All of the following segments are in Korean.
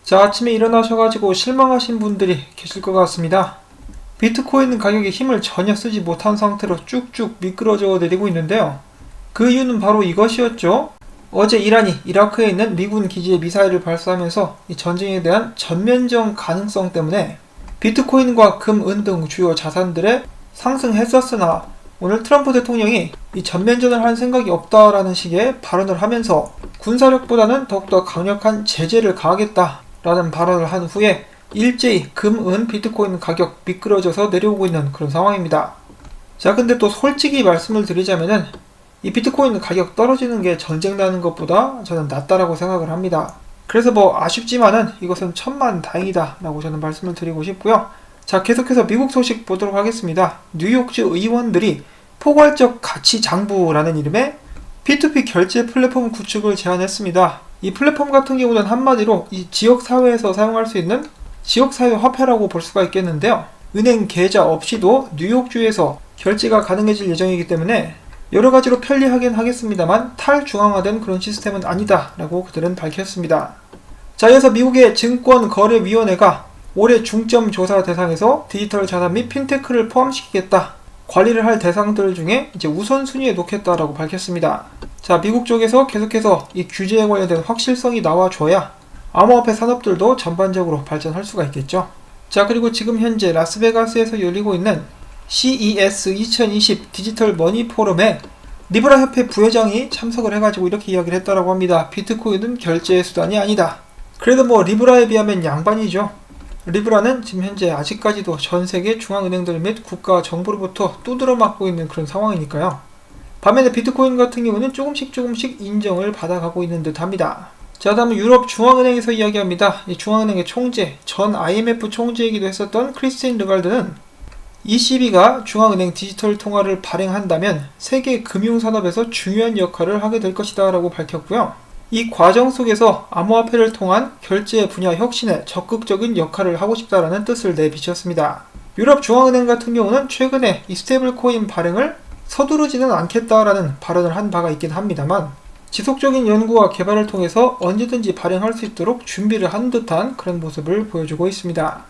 자, 아침에 일어나셔가지고 실망하신 분들이 계실 것 같습니다. 비트코인 가격이 힘을 전혀 쓰지 못한 상태로 쭉쭉 미끄러져 내리고 있는데요. 그 이유는 바로 이것이었죠. 어제 이란이 이라크에 있는 미군 기지에 미사일을 발사하면서 이 전쟁에 대한 전면전 가능성 때문에 비트코인과 금, 은 등 주요 자산들에 상승했었으나 오늘 트럼프 대통령이 이 전면전을 할 생각이 없다라는 식의 발언을 하면서 군사력보다는 더욱더 강력한 제재를 가하겠다라는 발언을 한 후에 일제히 금, 은, 비트코인 가격 미끄러져서 내려오고 있는 그런 상황입니다. 자, 근데 또 솔직히 말씀을 드리자면은 이 비트코인 가격 떨어지는 게 전쟁 나는 것보다 저는 낫다라고 생각을 합니다. 그래서 아쉽지만은 이것은 천만다행이다 라고 저는 말씀을 드리고 싶고요. 자, 계속해서 미국 소식 보도록 하겠습니다. 뉴욕주 의원들이 포괄적 가치 장부라는 이름의 P2P 결제 플랫폼 구축을 제안했습니다. 이 플랫폼 같은 경우는 한마디로 이 지역사회에서 사용할 수 있는 지역사회 화폐라고 볼 수가 있겠는데요. 은행 계좌 없이도 뉴욕주에서 결제가 가능해질 예정이기 때문에 여러가지로 편리하긴 하겠습니다만 탈중앙화된 그런 시스템은 아니다 라고 그들은 밝혔습니다. 자, 이어서 미국의 증권거래위원회가 올해 중점 조사 대상에서 디지털 자산 및 핀테크를 포함시키겠다. 관리를 할 대상들 중에 이제 우선순위에 놓겠다라고 밝혔습니다. 자, 미국 쪽에서 계속해서 이 규제에 관련된 확실성이 나와줘야 암호화폐 산업들도 전반적으로 발전할 수가 있겠죠. 자, 그리고 지금 현재 라스베가스에서 열리고 있는 CES 2020 디지털 머니 포럼에 리브라 협회 부회장이 참석을 해가지고 이렇게 이야기를 했다라고 합니다. 비트코인은 결제의 수단이 아니다. 그래도 리브라에 비하면 양반이죠. 리브라는 지금 현재 아직까지도 전 세계 중앙은행들 및 국가 정부로부터 두드러 맞고 있는 그런 상황이니까요. 반면에 비트코인 같은 경우는 조금씩 인정을 받아가고 있는 듯 합니다. 자, 다음은 유럽 중앙은행에서 이야기합니다. 이 중앙은행의 총재, 전 IMF 총재이기도 했었던 크리스틴 르갈드는 ECB가 중앙은행 디지털 통화를 발행한다면 세계 금융산업에서 중요한 역할을 하게 될 것이다 라고 밝혔고요. 이 과정 속에서 암호화폐를 통한 결제 분야 혁신에 적극적인 역할을 하고 싶다라는 뜻을 내비쳤습니다. 유럽 중앙은행 같은 경우는 최근에 이 스테이블 코인 발행을 서두르지는 않겠다라는 발언을 한 바가 있긴 합니다만 지속적인 연구와 개발을 통해서 언제든지 발행할 수 있도록 준비를 한 듯한 그런 모습을 보여주고 있습니다.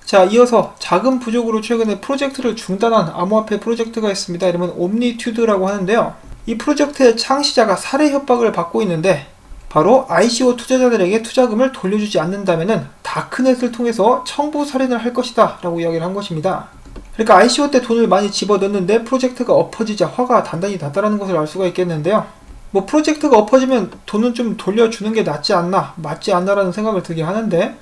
자, 이어서 자금 부족으로 최근에 프로젝트를 중단한 암호화폐 프로젝트가 있습니다. 이름은 옴니튜드라고 하는데요. 이 프로젝트의 창시자가 살해 협박을 받고 있는데 바로 ICO 투자자들에게 투자금을 돌려주지 않는다면은 다크넷을 통해서 청부 살인을 할 것이다 라고 이야기를 한 것입니다. 그러니까 ICO 때 돈을 많이 집어넣는데 프로젝트가 엎어지자 화가 단단히 났다라는 것을 알 수가 있겠는데요. 프로젝트가 엎어지면 돈은 좀 돌려주는 게 낫지 않나, 맞지 않나라는 생각을 들게 하는데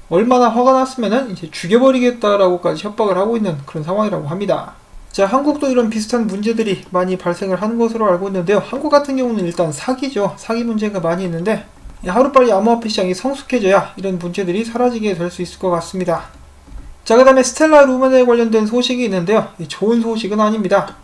얼마나 화가 났으면은 이제 죽여버리겠다라고까지 협박을 하고 있는 그런 상황이라고 합니다. 자, 한국도 이런 비슷한 문제들이 많이 발생을 하는 것으로 알고 있는데요. 한국 같은 경우는 일단 사기죠. 사기 문제가 많이 있는데 하루빨리 암호화폐 시장이 성숙해져야 이런 문제들이 사라지게 될 수 있을 것 같습니다. 자, 그 다음에 스텔라 루멘에 관련된 소식이 있는데요. 좋은 소식은 아닙니다.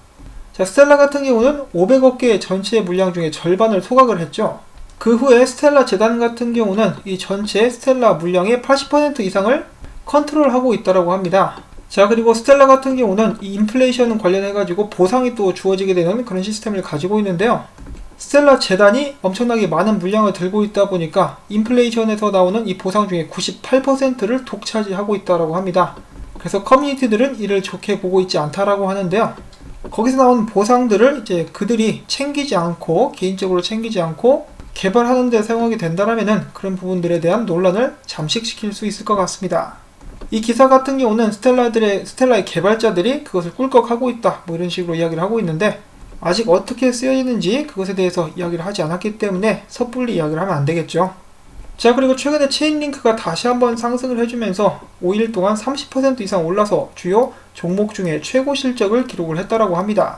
자, 스텔라 같은 경우는 500억 개의 전체 물량 중에 절반을 소각을 했죠. 그 후에 스텔라 재단 같은 경우는 이 전체 스텔라 물량의 80% 이상을 컨트롤하고 있다고 합니다. 자, 그리고 스텔라 같은 경우는 이 인플레이션 관련해가지고 보상이 또 주어지게 되는 그런 시스템을 가지고 있는데요. 스텔라 재단이 엄청나게 많은 물량을 들고 있다 보니까 인플레이션에서 나오는 이 보상 중에 98%를 독차지하고 있다고 합니다. 그래서 커뮤니티들은 이를 좋게 보고 있지 않다라고 하는데요. 거기서 나온 보상들을 이제 그들이 챙기지 않고, 개인적으로 챙기지 않고 개발하는 데 사용하게 된다라면은 그런 부분들에 대한 논란을 잠식시킬 수 있을 것 같습니다. 이 기사 같은 경우는 스텔라의 개발자들이 그것을 꿀꺽하고 있다, 이런 식으로 이야기를 하고 있는데 아직 어떻게 쓰여지는지 그것에 대해서 이야기를 하지 않았기 때문에 섣불리 이야기를 하면 안 되겠죠. 자, 그리고 최근에 체인링크가 다시 한번 상승을 해주면서 5일 동안 30% 이상 올라서 주요 종목 중에 최고 실적을 기록을 했다라고 합니다.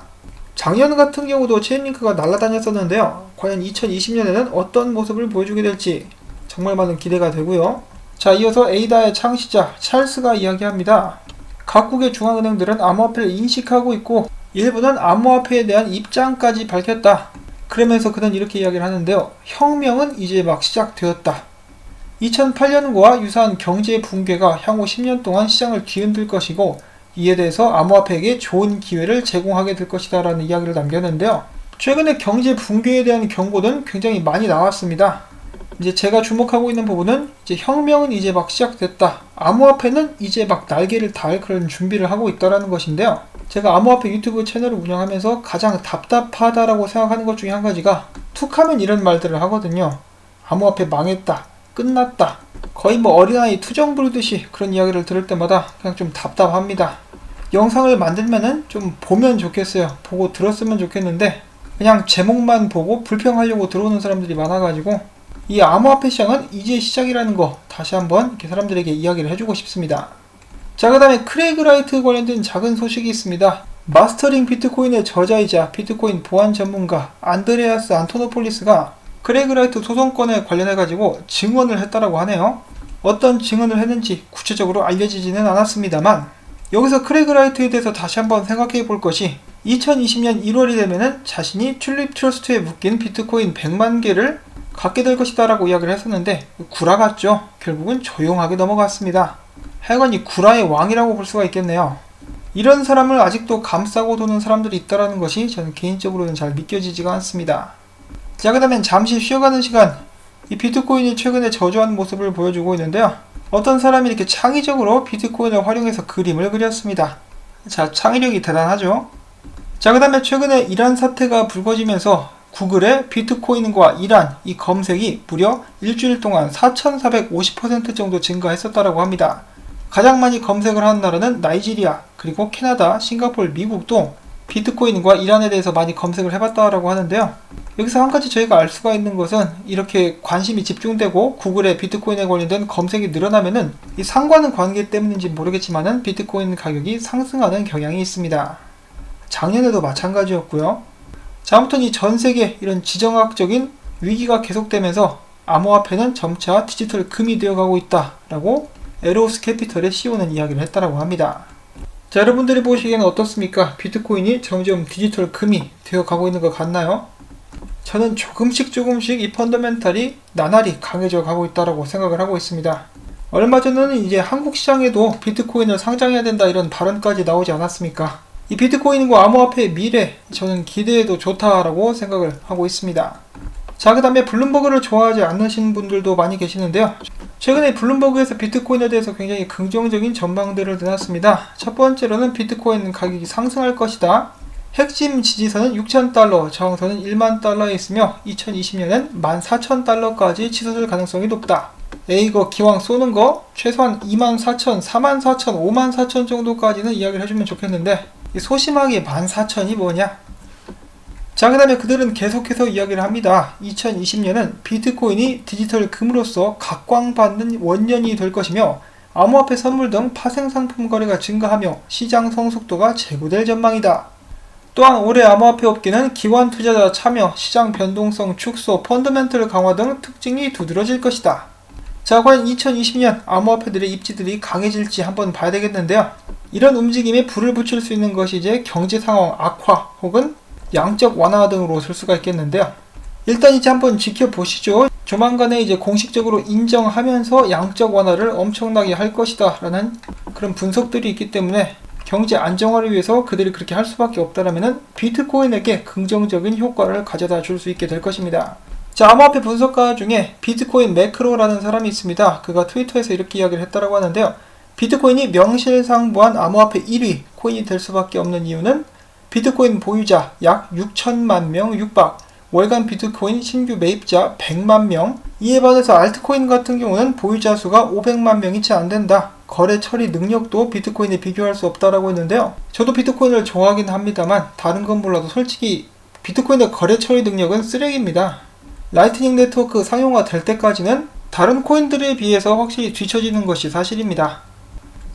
작년 같은 경우도 체인링크가 날아다녔었는데요. 과연 2020년에는 어떤 모습을 보여주게 될지 정말 많은 기대가 되고요. 자, 이어서 에이다의 창시자 찰스가 이야기합니다. 각국의 중앙은행들은 암호화폐를 인식하고 있고 일부는 암호화폐에 대한 입장까지 밝혔다. 그러면서 그는 이렇게 이야기를 하는데요. 혁명은 이제 막 시작되었다. 2008년과 유사한 경제 붕괴가 향후 10년 동안 시장을 뒤흔들 것이고 이에 대해서 암호화폐에게 좋은 기회를 제공하게 될 것이다 라는 이야기를 남겼는데요. 최근에 경제 붕괴에 대한 경고는 굉장히 많이 나왔습니다. 이제 제가 주목하고 있는 부분은 이제 혁명은 이제 막 시작됐다. 암호화폐는 이제 막 날개를 달 그런 준비를 하고 있다라는 것인데요. 제가 암호화폐 유튜브 채널을 운영하면서 가장 답답하다라고 생각하는 것 중에 한 가지가 툭하면 이런 말들을 하거든요. 암호화폐 망했다. 끝났다. 거의 뭐 어린아이 투정 부르듯이 그런 이야기를 들을 때마다 그냥 좀 답답합니다. 영상을 만들면은 좀 보면 좋겠어요. 보고 들었으면 좋겠는데 그냥 제목만 보고 불평하려고 들어오는 사람들이 많아가지고 이 암호화폐 시장은 이제 시작이라는 거 다시 한번 이렇게 사람들에게 이야기를 해주고 싶습니다. 자, 그 다음에 크레이그 라이트 관련된 작은 소식이 있습니다. 마스터링 비트코인의 저자이자 비트코인 보안 전문가 안드레아스 안토노폴리스가 크레이그 라이트 소송건에 관련해가지고 증언을 했다라고 하네요. 어떤 증언을 했는지 구체적으로 알려지지는 않았습니다만 여기서 크레이그 라이트에 대해서 다시 한번 생각해 볼 것이 2020년 1월이 되면은 자신이 튤립 트러스트에 묶인 비트코인 100만 개를 갖게 될 것이다 라고 이야기를 했었는데 구라 같죠? 결국은 조용하게 넘어갔습니다. 하여간 이 구라의 왕이라고 볼 수가 있겠네요. 이런 사람을 아직도 감싸고 도는 사람들이 있다는 것이 저는 개인적으로는 잘 믿겨지지가 않습니다. 자, 그 다음엔 잠시 쉬어가는 시간, 이 비트코인이 최근에 저조한 모습을 보여주고 있는데요. 어떤 사람이 이렇게 창의적으로 비트코인을 활용해서 그림을 그렸습니다. 자, 창의력이 대단하죠? 자, 그 다음에 최근에 이란 사태가 불거지면서 구글의 비트코인과 이란 이 검색이 무려 일주일 동안 4,450% 정도 증가했었다라고 합니다. 가장 많이 검색을 하는 나라는 나이지리아, 그리고 캐나다, 싱가포르, 미국도 비트코인과 이란에 대해서 많이 검색을 해봤다라고 하는데요. 여기서 한 가지 저희가 알 수가 있는 것은 이렇게 관심이 집중되고 구글의 비트코인에 관련된 검색이 늘어나면은 이 상관은 관계 때문인지 모르겠지만은 비트코인 가격이 상승하는 경향이 있습니다. 작년에도 마찬가지였고요. 자, 아무튼 이 전 세계 이런 지정학적인 위기가 계속되면서 암호화폐는 점차 디지털 금이 되어가고 있다라고 에로스 캐피털의 CEO는 이야기를 했다라고 합니다. 자, 여러분들이 보시기에는 어떻습니까? 비트코인이 점점 디지털 금이 되어가고 있는 것 같나요? 저는 조금씩 이 펀더멘탈이 나날이 강해져 가고 있다라고 생각을 하고 있습니다. 얼마 전에는 이제 한국 시장에도 비트코인을 상장해야 된다 이런 발언까지 나오지 않았습니까? 이 비트코인과 암호화폐의 미래, 저는 기대해도 좋다라고 생각을 하고 있습니다. 자, 그 다음에 블룸버그를 좋아하지 않으신 분들도 많이 계시는데요. 최근에 블룸버그에서 비트코인에 대해서 굉장히 긍정적인 전망들을 내놨습니다. 첫 번째로는 비트코인 가격이 상승할 것이다. 핵심 지지선은 6,000달러, 저항선은 1만 달러에 있으며 2020년엔 14,000달러까지 치솟을 가능성이 높다. 이거 기왕 쏘는 거 최소한 24,000, 44,000, 54,000 정도까지는 이야기를 해주면 좋겠는데 소심하게 14,000이 뭐냐? 자, 그 다음에 그들은 계속해서 이야기를 합니다. 2020년은 비트코인이 디지털 금으로서 각광받는 원년이 될 것이며 암호화폐 선물 등 파생상품 거래가 증가하며 시장 성숙도가 제고될 전망이다. 또한 올해 암호화폐 업계는 기관 투자자 참여, 시장 변동성 축소, 펀더멘털 강화 등 특징이 두드러질 것이다. 자, 과연 2020년 암호화폐들의 입지들이 강해질지 한번 봐야 되겠는데요. 이런 움직임에 불을 붙일 수 있는 것이 이제 경제 상황 악화 혹은 양적 완화 등으로 쓸 수가 있겠는데요. 일단 이제 한번 지켜보시죠. 조만간에 이제 공식적으로 인정하면서 양적 완화를 엄청나게 할 것이다 라는 그런 분석들이 있기 때문에 경제 안정화를 위해서 그들이 그렇게 할 수밖에 없다라면은 비트코인에게 긍정적인 효과를 가져다 줄 수 있게 될 것입니다. 자, 암호화폐 분석가 중에 비트코인 매크로라는 사람이 있습니다. 그가 트위터에서 이렇게 이야기를 했다라고 하는데요. 비트코인이 명실상부한 암호화폐 1위 코인이 될 수밖에 없는 이유는 비트코인 보유자 약 6천만 명 육박, 월간 비트코인 신규 매입자 100만 명, 이에 반해서 알트코인 같은 경우는 보유자 수가 500만 명이 채 안 된다. 거래 처리 능력도 비트코인에 비교할 수 없다라고 했는데요. 저도 비트코인을 좋아하긴 합니다만 다른 건 몰라도 솔직히 비트코인의 거래 처리 능력은 쓰레기입니다. 라이트닝 네트워크 상용화 될 때까지는 다른 코인들에 비해서 확실히 뒤처지는 것이 사실입니다.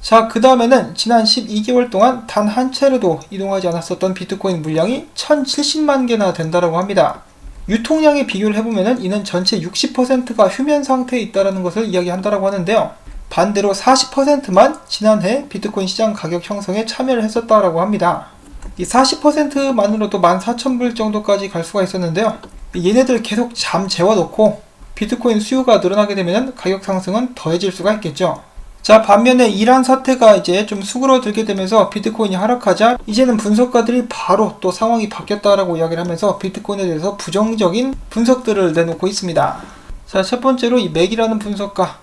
자, 그 다음에는 지난 12개월 동안 단 한 차례도 이동하지 않았었던 비트코인 물량이 1070만 개나 된다고 합니다. 유통량에 비교를 해보면 이는 전체 60%가 휴면 상태에 있다는 것을 이야기한다고 하는데요. 반대로 40%만 지난해 비트코인 시장 가격 형성에 참여를 했었다고 합니다. 이 40%만으로도 14,000불 정도까지 갈 수가 있었는데요. 얘네들 계속 잠 재워놓고 비트코인 수요가 늘어나게 되면 가격 상승은 더해질 수가 있겠죠. 자, 반면에 이란 사태가 이제 좀 수그러들게 되면서 비트코인이 하락하자 이제는 분석가들이 바로 또 상황이 바뀌었다라고 이야기를 하면서 비트코인에 대해서 부정적인 분석들을 내놓고 있습니다. 자, 첫 번째로 이 맥이라는 분석가.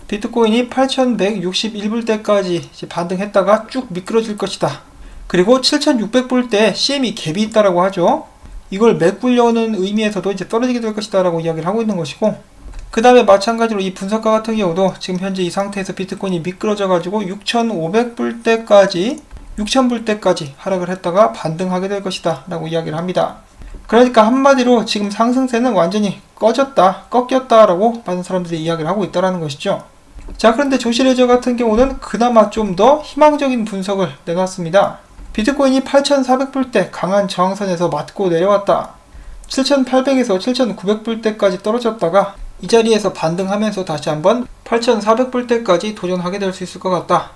비트코인이 8161불 때까지 반등했다가 쭉 미끄러질 것이다. 그리고 7600불 때 CME 갭이 있다라고 하죠. 이걸 메꾸려는 의미에서도 이제 떨어지게 될 것이다 라고 이야기를 하고 있는 것이고, 그 다음에 마찬가지로 이 분석가 같은 경우도 지금 현재 이 상태에서 비트코인이 미끄러져 가지고 6500불 때까지 6000불 때까지 하락을 했다가 반등하게 될 것이다 라고 이야기를 합니다. 그러니까 한마디로 지금 상승세는 완전히 꺾였다 라고 많은 사람들이 이야기를 하고 있다라는 것이죠. 자, 그런데 조시레저 같은 경우는 그나마 좀 더 희망적인 분석을 내놨습니다. 비트코인이 8400불 때 강한 저항선에서 맞고 내려왔다. 7800에서 7900불 때까지 떨어졌다가 이 자리에서 반등하면서 다시 한번 8400불 때까지 도전하게 될 수 있을 것 같다.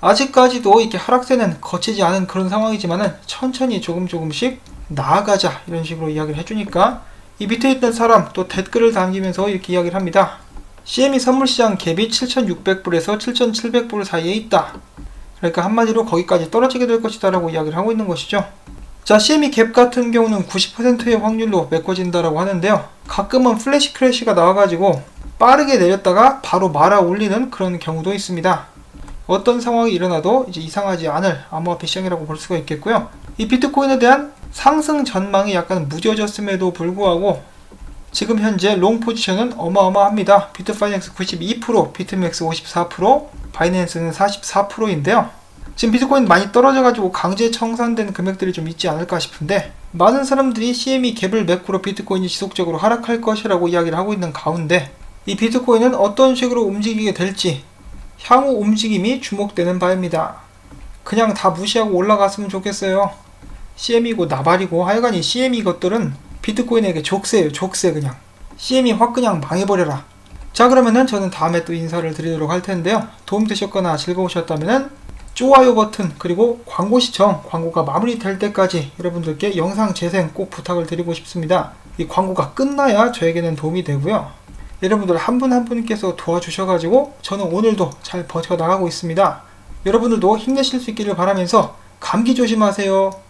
아직까지도 이렇게 하락세는 거치지 않은 그런 상황이지만은 천천히 조금씩 나아가자 이런 식으로 이야기를 해주니까 이 밑에 있던 사람 또 댓글을 남기면서 이렇게 이야기를 합니다. CME 선물시장 갭이 7600불에서 7700불 사이에 있다. 그러니까 한마디로 거기까지 떨어지게 될 것이다 라고 이야기를 하고 있는 것이죠. 자, CME 갭 같은 경우는 90%의 확률로 메꿔진다라고 하는데요. 가끔은 플래시 크래시가 나와가지고 빠르게 내렸다가 바로 말아 올리는 그런 경우도 있습니다. 어떤 상황이 일어나도 이제 이상하지 않을 암호화폐 시장이라고 볼 수가 있겠고요. 이 비트코인에 대한 상승 전망이 약간 무뎌졌음에도 불구하고 지금 현재 롱 포지션은 어마어마합니다. 비트파이낸스 92%, 비트맥스 54%, 바이낸스는 44%인데요. 지금 비트코인 많이 떨어져가지고 강제 청산된 금액들이 좀 있지 않을까 싶은데, 많은 사람들이 CME 갭을 매꾸로 비트코인이 지속적으로 하락할 것이라고 이야기를 하고 있는 가운데 이 비트코인은 어떤 식으로 움직이게 될지 향후 움직임이 주목되는 바입니다. 그냥 다 무시하고 올라갔으면 좋겠어요. CME고 나발이고 하여간 이 CME 것들은 비트코인에게 족쇄예요. 족쇄. 그냥 CME 확 그냥 망해버려라. 자, 그러면은 저는 다음에 또 인사를 드리도록 할 텐데요. 도움되셨거나 즐거우셨다면은 좋아요 버튼 그리고 광고 시청, 광고가 마무리될 때까지 여러분들께 영상 재생 꼭 부탁을 드리고 싶습니다. 이 광고가 끝나야 저에게는 도움이 되고요. 여러분들 한 분 한 분께서 도와주셔가지고 저는 오늘도 잘 버텨나가고 있습니다. 여러분들도 힘내실 수 있기를 바라면서 감기 조심하세요.